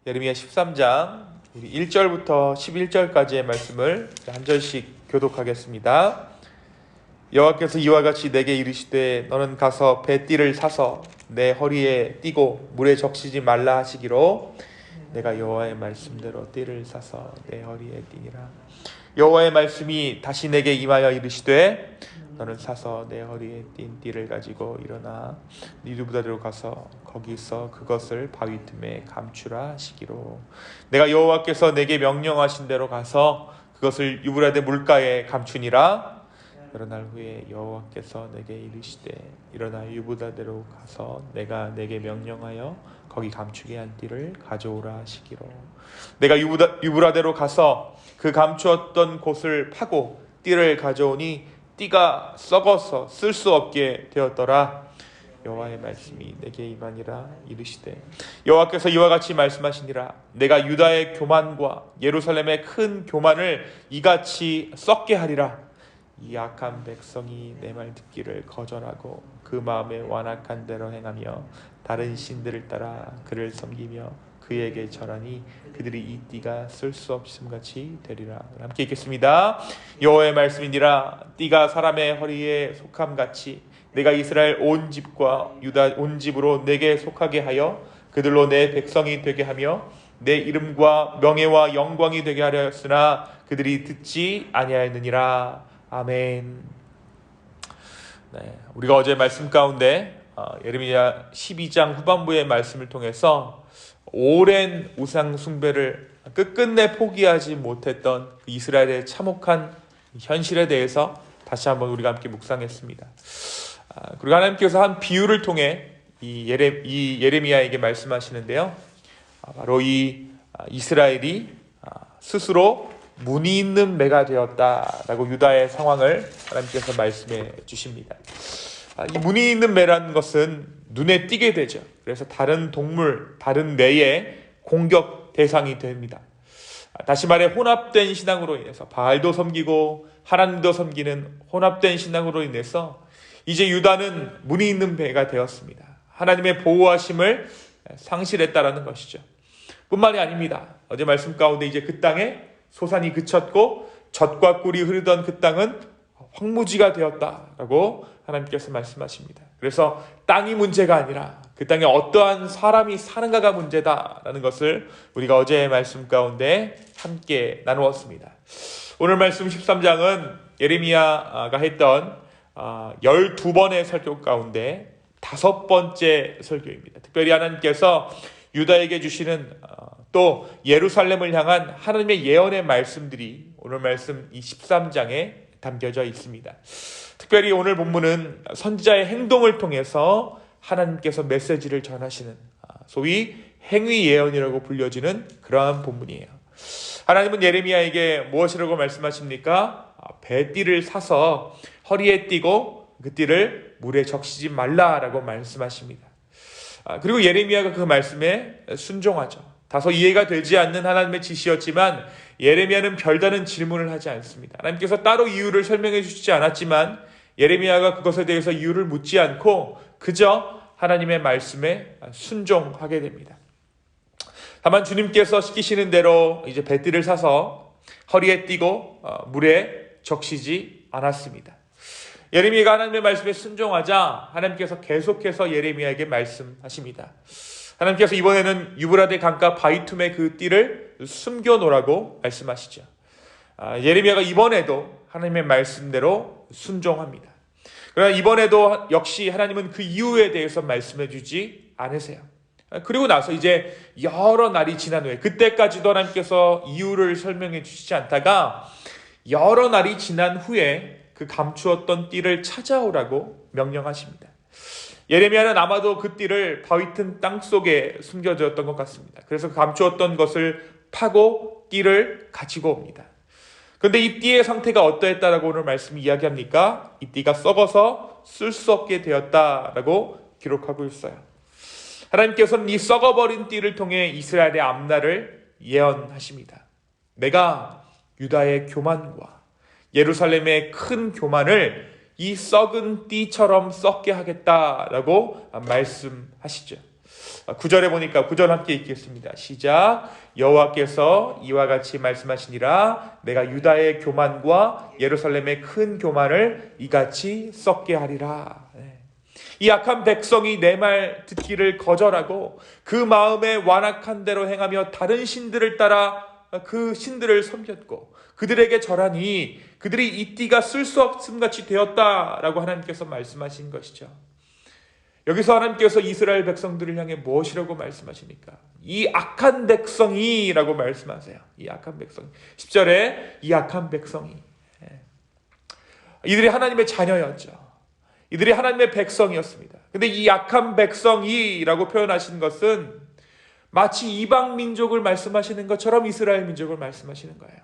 예레미야 13장 우리 1절부터 11절까지의 말씀을 한 절씩 교독하겠습니다. 여호와께서 이와 같이 내게 이르시되 너는 가서 배띠를 사서 내 허리에 띠고 물에 적시지 말라 하시기로 내가 여호와의 말씀대로 띠를 사서 내 허리에 띠니라. 여호와의 말씀이 다시 내게 임하여 이르시되 너는 사서 내 허리에 띈 띠를 가지고 일어나 니두부다로 가서 거기서 그것을 바위 틈에 감추라 하시기로 내가 여호와께서 내게 명령하신 대로 가서 그것을 유브라데 물가에 감추니라. 여러 날 후에 여호와께서 내게 이르시되 일어나 유브라데로 가서 내가 내게 명령하여 거기 감추게 한 띠를 가져오라 하시기로 내가 유브라데로 가서 그 감추었던 곳을 파고 띠를 가져오니 띠가 썩어서 쓸 수 없게 되었더라. 여호와의 말씀이 내게 임하니라. 이르시되 여호와께서 이와 같이 말씀하시니라. 내가 유다의 교만과 예루살렘의 큰 교만을 이같이 썩게 하리라. 이 악한 백성이 내 말 듣기를 거절하고 그 마음에 완악한 대로 행하며 다른 신들을 따라 그를 섬기며 그에게 절하니 그들이 이 띠가 쓸 수 없음같이 되리라. 함께 읽겠습니다. 여호와의 말씀이니라. 띠가 사람의 허리에 속함같이 내가 이스라엘 온 집과 유다 온 집으로 내게 속하게 하여 그들로 내 백성이 되게 하며 내 이름과 명예와 영광이 되게 하려 했으나 그들이 듣지 아니하였느니라. 아멘. 우리가 어제 말씀 가운데 예레미야 12장 후반부의 말씀을 통해서 오랜 우상 숭배를 끝끝내 포기하지 못했던 이스라엘의 참혹한 현실에 대해서 다시 한번 우리가 함께 묵상했습니다. 그리고 하나님께서 한 비유를 통해 이 예레미야에게 말씀하시는데요. 바로 이 이스라엘이 스스로 문이 있는 매가 되었다라고 유다의 상황을 하나님께서 말씀해 주십니다. 이 문이 있는 매라는 것은 눈에 띄게 되죠. 그래서 다른 동물, 다른 매의 공격 대상이 됩니다. 다시 말해 혼합된 신앙으로 인해서 바알도 섬기고 하나님도 섬기는 혼합된 신앙으로 인해서 이제 유다는 문이 있는 매가 되었습니다. 하나님의 보호하심을 상실했다라는 것이죠. 뿐만이 아닙니다. 어제 말씀 가운데 이제 그 땅에 소산이 그쳤고 젖과 꿀이 흐르던 그 땅은 황무지가 되었다라고 하나님께서 말씀하십니다. 그래서 땅이 문제가 아니라 그 땅에 어떠한 사람이 사는가가 문제다라는 것을 우리가 어제의 말씀 가운데 함께 나누었습니다. 오늘 말씀 13장은 예레미야가 했던 12번의 설교 가운데 5번째 설교입니다. 특별히 하나님께서 유다에게 주시는 또 예루살렘을 향한 하나님의 예언의 말씀들이 오늘 말씀 이 13장에 담겨져 있습니다. 특별히 오늘 본문은 선지자의 행동을 통해서 하나님께서 메시지를 전하시는 소위 행위 예언이라고 불려지는 그러한 본문이에요. 하나님은 예레미야에게 무엇이라고 말씀하십니까? 배띠를 사서 허리에 띠고 그 띠를 물에 적시지 말라라고 말씀하십니다. 그리고 예레미야가 그 말씀에 순종하죠. 다소 이해가 되지 않는 하나님의 지시였지만 예레미야는 별다른 질문을 하지 않습니다. 하나님께서 따로 이유를 설명해 주시지 않았지만 예레미야가 그것에 대해서 이유를 묻지 않고 그저 하나님의 말씀에 순종하게 됩니다. 다만 주님께서 시키시는 대로 이제 배띠를 사서 허리에 띠고 물에 적시지 않았습니다. 예레미야가 하나님의 말씀에 순종하자 하나님께서 계속해서 예레미야에게 말씀하십니다. 하나님께서 이번에는 유브라데 강가 바위틈에 그 띠를 숨겨놓으라고 말씀하시죠. 예레미야가 이번에도 하나님의 말씀대로 순종합니다. 그러나 이번에도 역시 하나님은 그 이유에 대해서 말씀해 주지 않으세요. 그리고 나서 이제 여러 날이 지난 후에 그때까지도 하나님께서 이유를 설명해 주시지 않다가 여러 날이 지난 후에 그 감추었던 띠를 찾아오라고 명령하십니다. 예레미야는 아마도 그 띠를 바위틈 땅속에 숨겨졌던 것 같습니다. 그래서 감추었던 것을 파고 띠를 가지고 옵니다. 그런데 이 띠의 상태가 어떠했다라고 오늘 말씀이 이야기합니까? 이 띠가 썩어서 쓸 수 없게 되었다라고 기록하고 있어요. 하나님께서는 이 썩어버린 띠를 통해 이스라엘의 앞날을 예언하십니다. 내가 유다의 교만과 예루살렘의 큰 교만을 이 썩은 띠처럼 썩게 하겠다라고 말씀하시죠. 9절에 보니까 9절 함께 읽겠습니다. 시작. 여호와께서 이와 같이 말씀하시니라 내가 유다의 교만과 예루살렘의 큰 교만을 이같이 썩게 하리라. 이 악한 백성이 내 말 듣기를 거절하고 그 마음에 완악한 대로 행하며 다른 신들을 따라 그 신들을 섬겼고 그들에게 절하니 그들이 이 띠가 쓸 수 없음 같이 되었다라고 하나님께서 말씀하신 것이죠. 여기서 하나님께서 이스라엘 백성들을 향해 무엇이라고 말씀하십니까? 이 악한 백성이라고 말씀하세요. 이 악한 백성. 10절에 이 악한 백성이. 이들이 하나님의 자녀였죠. 이들이 하나님의 백성이었습니다. 근데 이 악한 백성이라고 표현하신 것은 마치 이방 민족을 말씀하시는 것처럼 이스라엘 민족을 말씀하시는 거예요.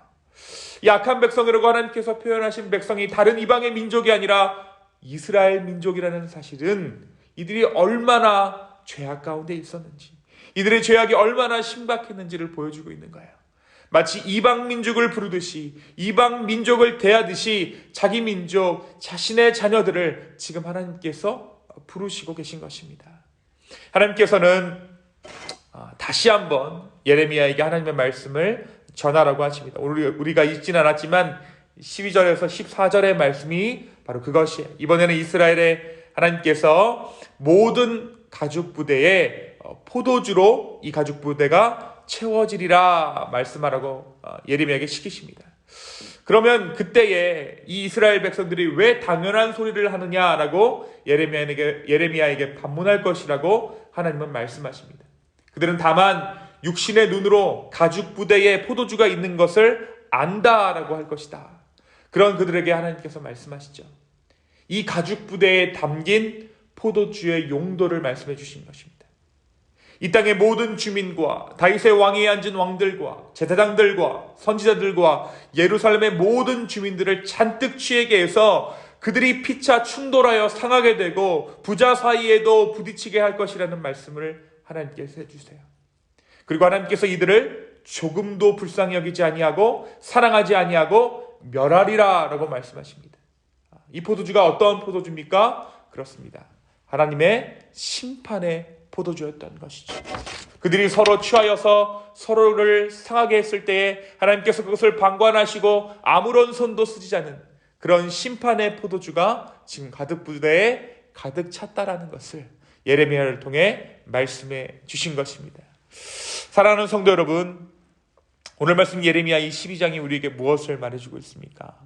이 악한 백성이라고 하나님께서 표현하신 백성이 다른 이방의 민족이 아니라 이스라엘 민족이라는 사실은 이들이 얼마나 죄악 가운데 있었는지, 이들의 죄악이 얼마나 심각했는지를 보여주고 있는 거예요. 마치 이방 민족을 부르듯이, 이방 민족을 대하듯이 자기 민족, 자신의 자녀들을 지금 하나님께서 부르시고 계신 것입니다. 하나님께서는 다시 한번 예레미야에게 하나님의 말씀을 전하라고 하십니다. 우리가 읽지는 않았지만 12절에서 14절의 말씀이 바로 그것이에요. 이번에는 이스라엘의 하나님께서 모든 가죽 부대에 포도주로 이 가죽 부대가 채워지리라 말씀하라고 예레미야에게 시키십니다. 그러면 그때에 이 이스라엘 백성들이 왜 당연한 소리를 하느냐라고 예레미야에게 반문할 것이라고 하나님은 말씀하십니다. 그들은 다만 육신의 눈으로 가죽 부대에 포도주가 있는 것을 안다라고 할 것이다. 그런 그들에게 하나님께서 말씀하시죠. 이 가죽 부대에 담긴 포도주의 용도를 말씀해 주신 것입니다. 이 땅의 모든 주민과 다윗의 왕위에 앉은 왕들과 제사장들과 선지자들과 예루살렘의 모든 주민들을 잔뜩 취하게 해서 그들이 피차 충돌하여 상하게 되고 부자 사이에도 부딪히게 할 것이라는 말씀을 하나님께서 해주세요. 그리고 하나님께서 이들을 조금도 불쌍히 여기지 아니하고 사랑하지 아니하고 멸하리라 라고 말씀하십니다. 이 포도주가 어떤 포도주입니까? 그렇습니다. 하나님의 심판의 포도주였던 것이죠. 그들이 서로 취하여서 서로를 상하게 했을 때에 하나님께서 그것을 방관하시고 아무런 손도 쓰지 않은 그런 심판의 포도주가 지금 가득 부대에 가득 찼다라는 것을 예레미야를 통해 말씀해 주신 것입니다. 사랑하는 성도 여러분, 오늘 말씀 예레미야 이 12장이 우리에게 무엇을 말해주고 있습니까?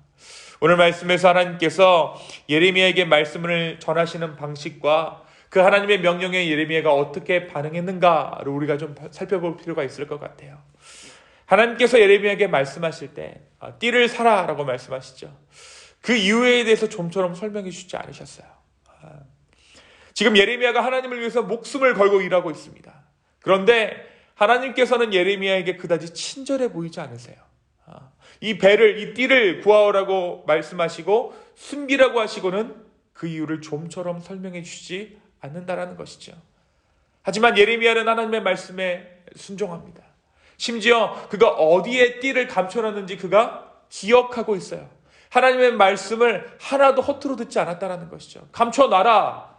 오늘 말씀에서 하나님께서 예레미야에게 말씀을 전하시는 방식과 그 하나님의 명령에 예레미야가 어떻게 반응했는가를 우리가 좀 살펴볼 필요가 있을 것 같아요. 하나님께서 예레미야에게 말씀하실 때 띠를 사라라고 말씀하시죠. 그 이유에 대해서 좀처럼 설명해 주지 않으셨어요. 지금 예레미야가 하나님을 위해서 목숨을 걸고 일하고 있습니다. 그런데 하나님께서는 예레미야에게 그다지 친절해 보이지 않으세요. 이 띠를 구하오라고 말씀하시고 숨기라고 하시고는 그 이유를 좀처럼 설명해 주시지 않는다라는 것이죠. 하지만 예레미야는 하나님의 말씀에 순종합니다. 심지어 그가 어디에 띠를 감춰놨는지 그가 기억하고 있어요. 하나님의 말씀을 하나도 허투루 듣지 않았다라는 것이죠. 감춰놔라.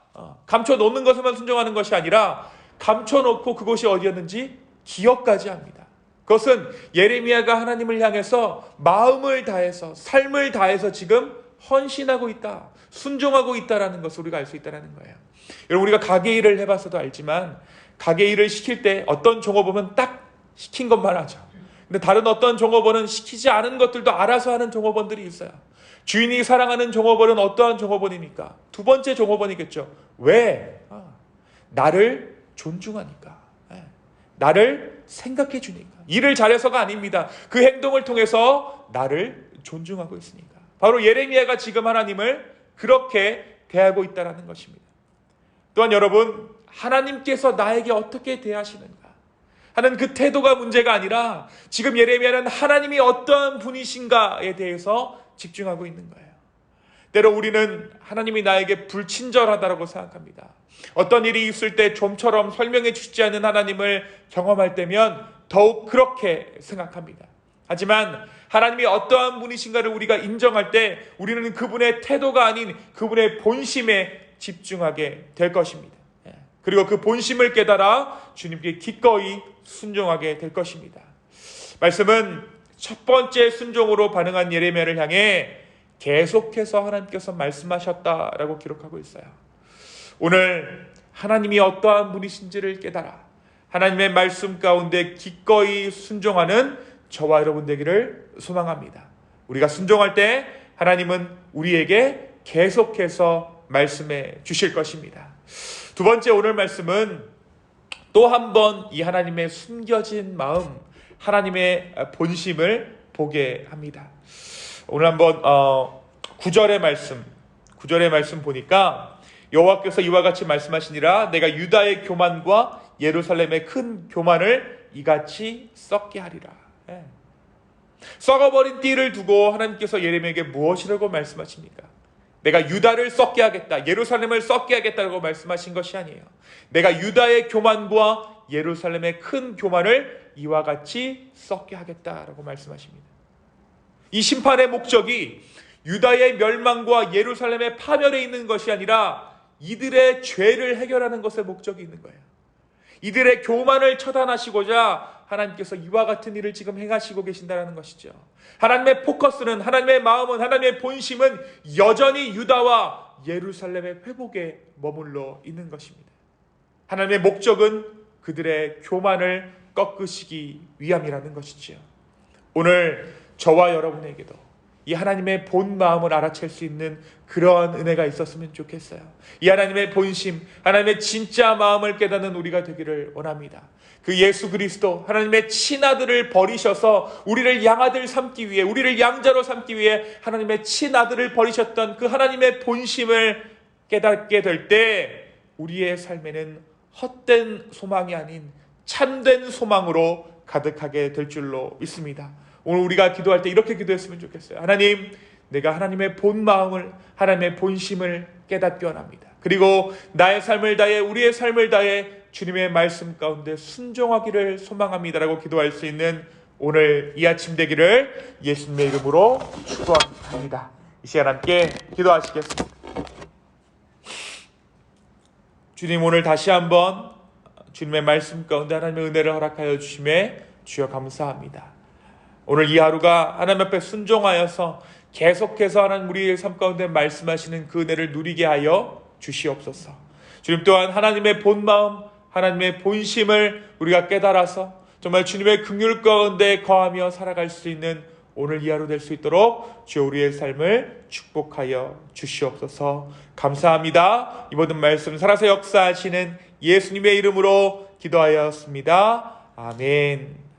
감춰놓는 것에만 순종하는 것이 아니라 감춰놓고 그것이 어디였는지 기억까지 합니다. 그것은 예레미야가 하나님을 향해서 마음을 다해서 삶을 다해서 지금 헌신하고 있다, 순종하고 있다라는 것을 우리가 알 수 있다는 거예요. 여러분, 우리가 가게 일을 해봐서도 알지만 가게 일을 시킬 때 어떤 종업원은 딱 시킨 것만 하죠. 근데 다른 어떤 종업원은 시키지 않은 것들도 알아서 하는 종업원들이 있어요. 주인이 사랑하는 종업원은 어떠한 종업원입니까? 두 번째 종업원이겠죠. 왜? 나를 존중하니까, 나를 생각해 주니까. 일을 잘해서가 아닙니다. 그 행동을 통해서 나를 존중하고 있으니까. 바로 예레미야가 지금 하나님을 그렇게 대하고 있다는 것입니다. 또한 여러분, 하나님께서 나에게 어떻게 대하시는가 하는 그 태도가 문제가 아니라 지금 예레미야는 하나님이 어떠한 분이신가에 대해서 집중하고 있는 거예요. 때로 우리는 하나님이 나에게 불친절하다고 생각합니다. 어떤 일이 있을 때 좀처럼 설명해 주시지 않는 하나님을 경험할 때면 더욱 그렇게 생각합니다. 하지만 하나님이 어떠한 분이신가를 우리가 인정할 때 우리는 그분의 태도가 아닌 그분의 본심에 집중하게 될 것입니다. 그리고 그 본심을 깨달아 주님께 기꺼이 순종하게 될 것입니다. 말씀은 첫 번째 순종으로 반응한 예레미야를 향해 계속해서 하나님께서 말씀하셨다라고 기록하고 있어요. 오늘 하나님이 어떠한 분이신지를 깨달아 하나님의 말씀 가운데 기꺼이 순종하는 저와 여러분 되기를 소망합니다. 우리가 순종할 때 하나님은 우리에게 계속해서 말씀해 주실 것입니다. 두 번째 오늘 말씀은 또 한 번 이 하나님의 숨겨진 마음, 하나님의 본심을 보게 합니다. 오늘 한번 9절의 말씀 보니까 여호와께서 이와 같이 말씀하시니라 내가 유다의 교만과 예루살렘의 큰 교만을 이같이 썩게 하리라. 썩어버린 띠를 두고 하나님께서 예레미야에게 무엇이라고 말씀하십니까? 내가 유다를 썩게 하겠다, 예루살렘을 썩게 하겠다고 말씀하신 것이 아니에요. 내가 유다의 교만과 예루살렘의 큰 교만을 이와 같이 썩게 하겠다라고 말씀하십니다. 이 심판의 목적이 유다의 멸망과 예루살렘의 파멸에 있는 것이 아니라 이들의 죄를 해결하는 것에 목적이 있는 거예요. 이들의 교만을 처단하시고자 하나님께서 이와 같은 일을 지금 행하시고 계신다는 것이죠. 하나님의 포커스는, 하나님의 마음은, 하나님의 본심은 여전히 유다와 예루살렘의 회복에 머물러 있는 것입니다. 하나님의 목적은 그들의 교만을 꺾으시기 위함이라는 것이지요. 오늘 저와 여러분에게도 이 하나님의 본 마음을 알아챌 수 있는 그러한 은혜가 있었으면 좋겠어요. 이 하나님의 본심, 하나님의 진짜 마음을 깨닫는 우리가 되기를 원합니다. 그 예수 그리스도 하나님의 친아들을 버리셔서 우리를 양아들 삼기 위해, 우리를 양자로 삼기 위해 하나님의 친아들을 버리셨던 그 하나님의 본심을 깨닫게 될 때 우리의 삶에는 헛된 소망이 아닌 참된 소망으로 가득하게 될 줄로 믿습니다. 오늘 우리가 기도할 때 이렇게 기도했으면 좋겠어요. 하나님, 내가 하나님의 본 마음을, 하나님의 본심을 깨닫기 원합니다. 그리고 나의 삶을 다해, 우리의 삶을 다해 주님의 말씀 가운데 순종하기를 소망합니다라고 기도할 수 있는 오늘 이 아침 되기를 예수님의 이름으로 축원합니다. 이 시간 함께 기도하시겠습니다. 주님, 오늘 다시 한번 주님의 말씀 가운데 하나님의 은혜를 허락하여 주심에 주여 감사합니다. 오늘 이 하루가 하나님 앞에 순종하여서 계속해서 하나님 우리의 삶 가운데 말씀하시는 그 은혜를 누리게 하여 주시옵소서. 주님 또한 하나님의 본 마음, 하나님의 본심을 우리가 깨달아서 정말 주님의 긍휼 가운데 거하며 살아갈 수 있는 오늘 이 하루 될 수 있도록 주여 우리의 삶을 축복하여 주시옵소서. 감사합니다. 이 모든 말씀 살아서 역사하시는 예수님의 이름으로 기도하였습니다. 아멘.